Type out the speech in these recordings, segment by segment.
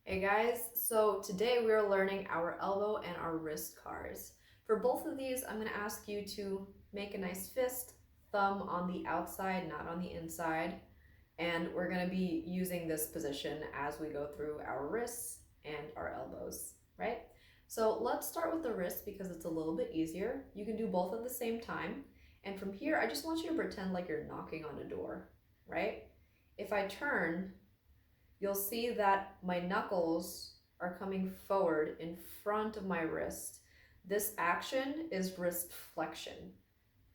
Hey guys, so today we are learning our elbow and our wrist C.A.R.s. For both of these, I'm going to ask you to make a nice fist, thumb on the outside, not on the inside. And we're going to be using this position as we go through our wrists and our elbows, right? So let's start with the wrist because it's a little bit easier. You can do both at the same time. And from here, I just want you to pretend like you're knocking on a door, right? If I turn, you'll see that my knuckles are coming forward in front of my wrist. This action is wrist flexion,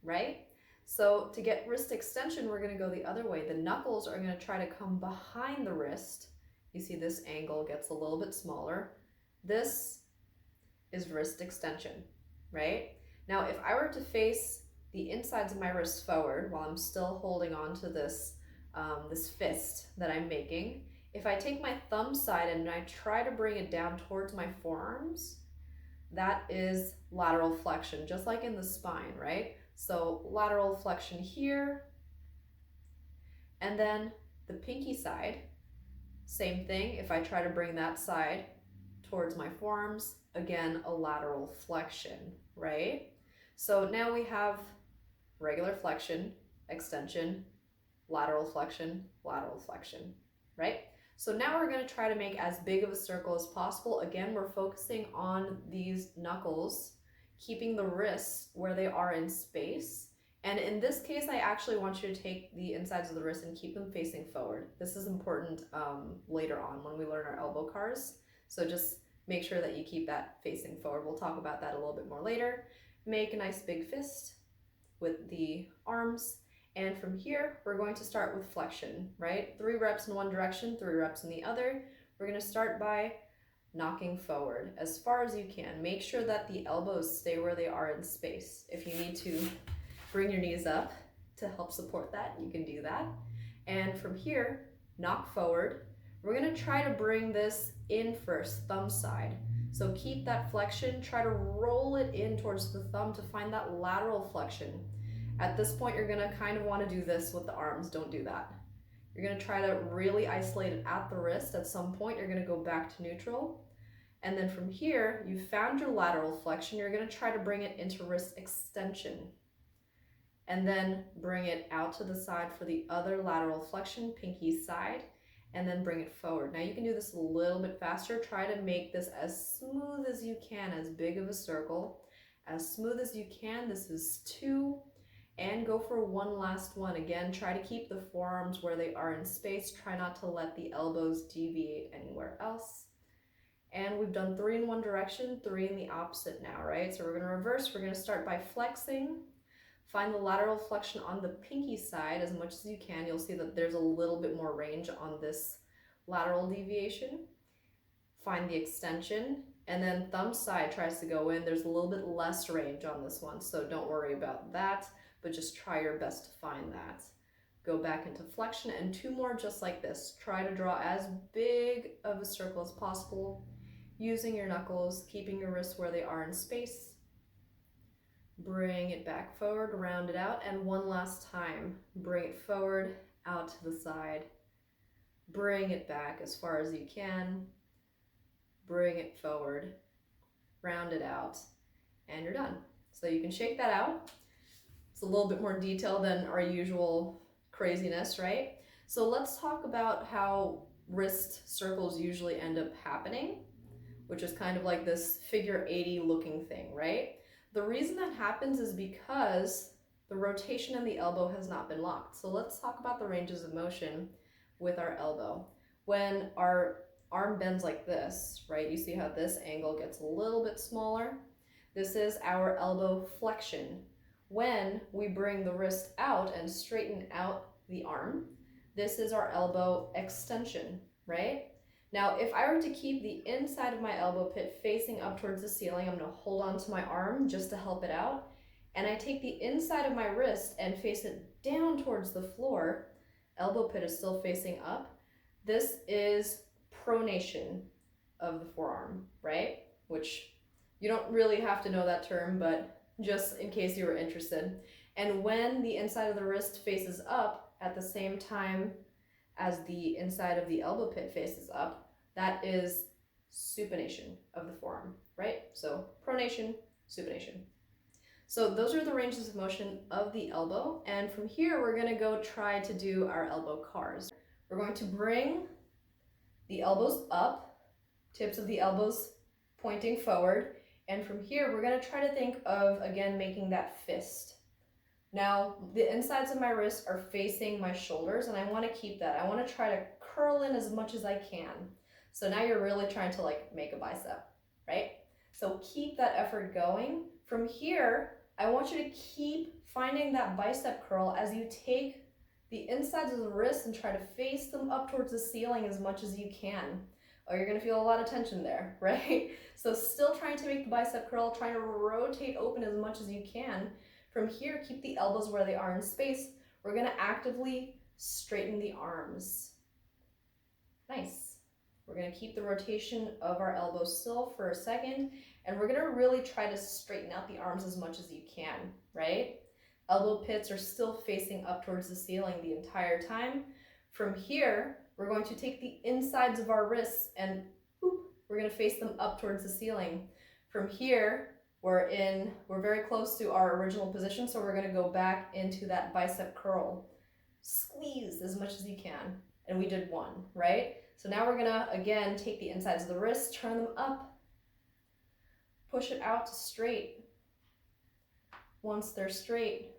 right? So to get wrist extension, we're going to go the other way. The knuckles are going to try to come behind the wrist. You see this angle gets a little bit smaller. This is wrist extension, right? Now, if I were to face the insides of my wrist forward while I'm still holding on to this fist that I'm making, if I take my thumb side and I try to bring it down towards my forearms, that is lateral flexion, just like in the spine, right? So lateral flexion here, and then the pinky side, same thing. If I try to bring that side towards my forearms, again, a lateral flexion, right? So now we have regular flexion, extension, lateral flexion, right? So now we're going to try to make as big of a circle as possible. Again, we're focusing on these knuckles, keeping the wrists where they are in space. And in this case, I actually want you to take the insides of the wrist and keep them facing forward. This is important later on when we learn our elbow C.A.R.s. So just make sure that you keep that facing forward. We'll talk about that a little bit more later. Make a nice big fist with the arms. And from here, we're going to start with flexion, right? 3 reps in one direction, 3 reps in the other. We're going to start by knocking forward as far as you can. Make sure that the elbows stay where they are in space. If you need to bring your knees up to help support that, you can do that. And from here, knock forward. We're going to try to bring this in first, thumb side. So keep that flexion, try to roll it in towards the thumb to find that lateral flexion. At this point, you're going to kind of want to do this with the arms. Don't do that. You're going to try to really isolate it at the wrist. At some point, you're going to go back to neutral. And then from here, you found your lateral flexion. You're going to try to bring it into wrist extension. And then bring it out to the side for the other lateral flexion, pinky side, and then bring it forward. Now you can do this a little bit faster. Try to make this as smooth as you can, as big of a circle, as smooth as you can. This is 2. And go for one last one. Again, try to keep the forearms where they are in space. Try not to let the elbows deviate anywhere else. And we've done 3 in one direction, 3 in the opposite now, right? So we're going to reverse. We're going to start by flexing. Find the lateral flexion on the pinky side as much as you can. You'll see that there's a little bit more range on this lateral deviation. Find the extension. And then thumb side tries to go in. There's a little bit less range on this one, so don't worry about that, but just try your best to find that. Go back into flexion and 2 more just like this. Try to draw as big of a circle as possible using your knuckles, keeping your wrists where they are in space. Bring it back forward, round it out, and one last time. Bring it forward, out to the side. Bring it back as far as you can. Bring it forward, round it out, and you're done. So you can shake that out. It's a little bit more detailed than our usual craziness, right? So let's talk about how wrist circles usually end up happening, which is kind of like this figure 80 looking thing, right? The reason that happens is because the rotation in the elbow has not been locked. So let's talk about the ranges of motion with our elbow. When our arm bends like this, right? You see how this angle gets a little bit smaller? This is our elbow flexion. When we bring the wrist out and straighten out the arm, this is our elbow extension, right? Now, if I were to keep the inside of my elbow pit facing up towards the ceiling, I'm going to hold on to my arm just to help it out, and I take the inside of my wrist and face it down towards the floor, elbow pit is still facing up. This is pronation of the forearm, right? Which you don't really have to know that term, but just in case you were interested. And when the inside of the wrist faces up at the same time as the inside of the elbow pit faces up, that is supination of the forearm, right? So pronation, supination. So those are the ranges of motion of the elbow. And from here, we're gonna go try to do our elbow C.A.R.s. We're going to bring the elbows up, tips of the elbows pointing forward. And from here, we're gonna try to think of, again, making that fist. Now, the insides of my wrists are facing my shoulders, and I wanna keep that. I wanna try to curl in as much as I can. So now you're really trying to like make a bicep, right? So keep that effort going. From here, I want you to keep finding that bicep curl as you take the insides of the wrists and try to face them up towards the ceiling as much as you can. Oh, you're gonna feel a lot of tension there, right? So still trying to make the bicep curl, trying to rotate open as much as you can. From here, keep the elbows where they are in space. We're gonna actively straighten the arms. Nice. We're gonna keep the rotation of our elbows still for a second, and we're gonna really try to straighten out the arms as much as you can, right? Elbow pits are still facing up towards the ceiling the entire time. From here, we're going to take the insides of our wrists and we're gonna face them up towards the ceiling. From here, we're very close to our original position, so we're gonna go back into that bicep curl. Squeeze as much as you can. And we did one, right? So now we're gonna, again, take the insides of the wrists, turn them up, push it out to straight. Once they're straight,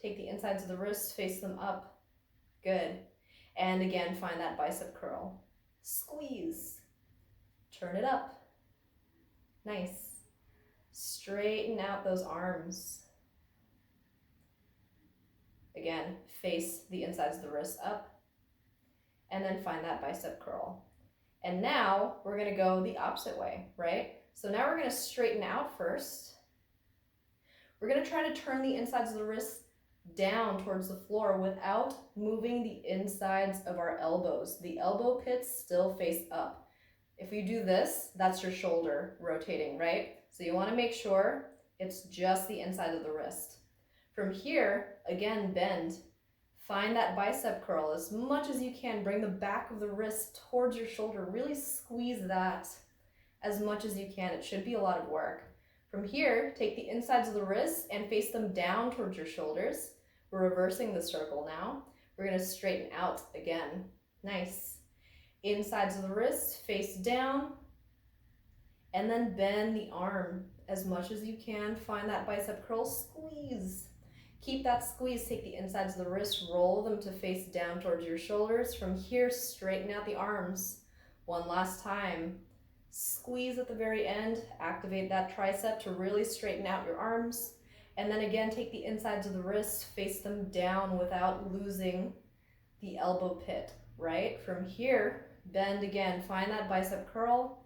take the insides of the wrists, face them up. Good. And again, find that bicep curl. Squeeze. Turn it up. Nice. Straighten out those arms. Again, face the insides of the wrists up. And then find that bicep curl. And now we're gonna go the opposite way, right? So now we're gonna straighten out first. We're gonna try to turn the insides of the wrists down towards the floor without moving the insides of our elbows. The elbow pits still face up. If you do this, that's your shoulder rotating, right? So you wanna make sure it's just the inside of the wrist. From here, again, bend. Find that bicep curl as much as you can. Bring the back of the wrist towards your shoulder. Really squeeze that as much as you can. It should be a lot of work. From here, take the insides of the wrists and face them down towards your shoulders. We're reversing the circle now. We're gonna straighten out again. Nice. Insides of the wrists, face down, and then bend the arm as much as you can. Find that bicep curl, squeeze. Keep that squeeze, take the insides of the wrist, roll them to face down towards your shoulders. From here, straighten out the arms. One last time. Squeeze at the very end, activate that tricep to really straighten out your arms. And then again, take the insides of the wrists, face them down without losing the elbow pit, right? From here, bend again, find that bicep curl.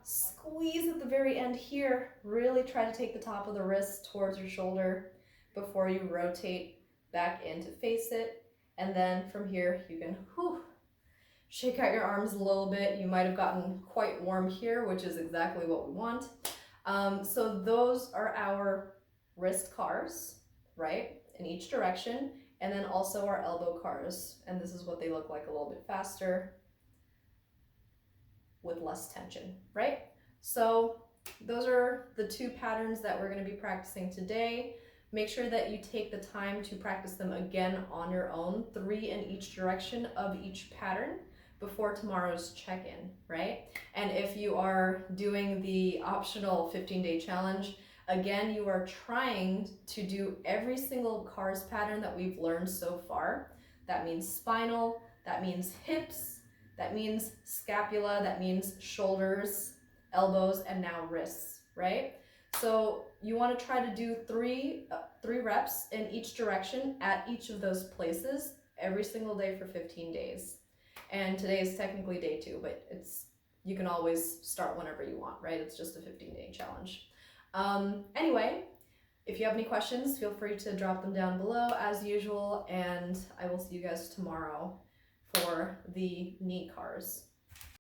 Squeeze at the very end here. Really try to take the top of the wrist towards your shoulder before you rotate back in to face it. And then from here, you can shake out your arms a little bit. You might have gotten quite warm here, which is exactly what we want. So those are our wrist C.A.R.s, right? In each direction. And then also our elbow C.A.R.s. And this is what they look like a little bit faster with less tension, right? So those are the two patterns that we're going to be practicing today. Make sure that you take the time to practice them again on your own, 3 in each direction of each pattern before tomorrow's check-in, right? And if you are doing the optional 15-day challenge, again, you are trying to do every single C.A.R.s pattern that we've learned so far. That means spinal, that means hips, that means scapula, that means shoulders, elbows, and now wrists, right? So you want to try to do three reps in each direction at each of those places every single day for 15 days. And today is technically day 2, but you can always start whenever you want, right? It's just a 15-day challenge. Anyway, if you have any questions, feel free to drop them down below as usual, and I will see you guys tomorrow for the knee C.A.R.s.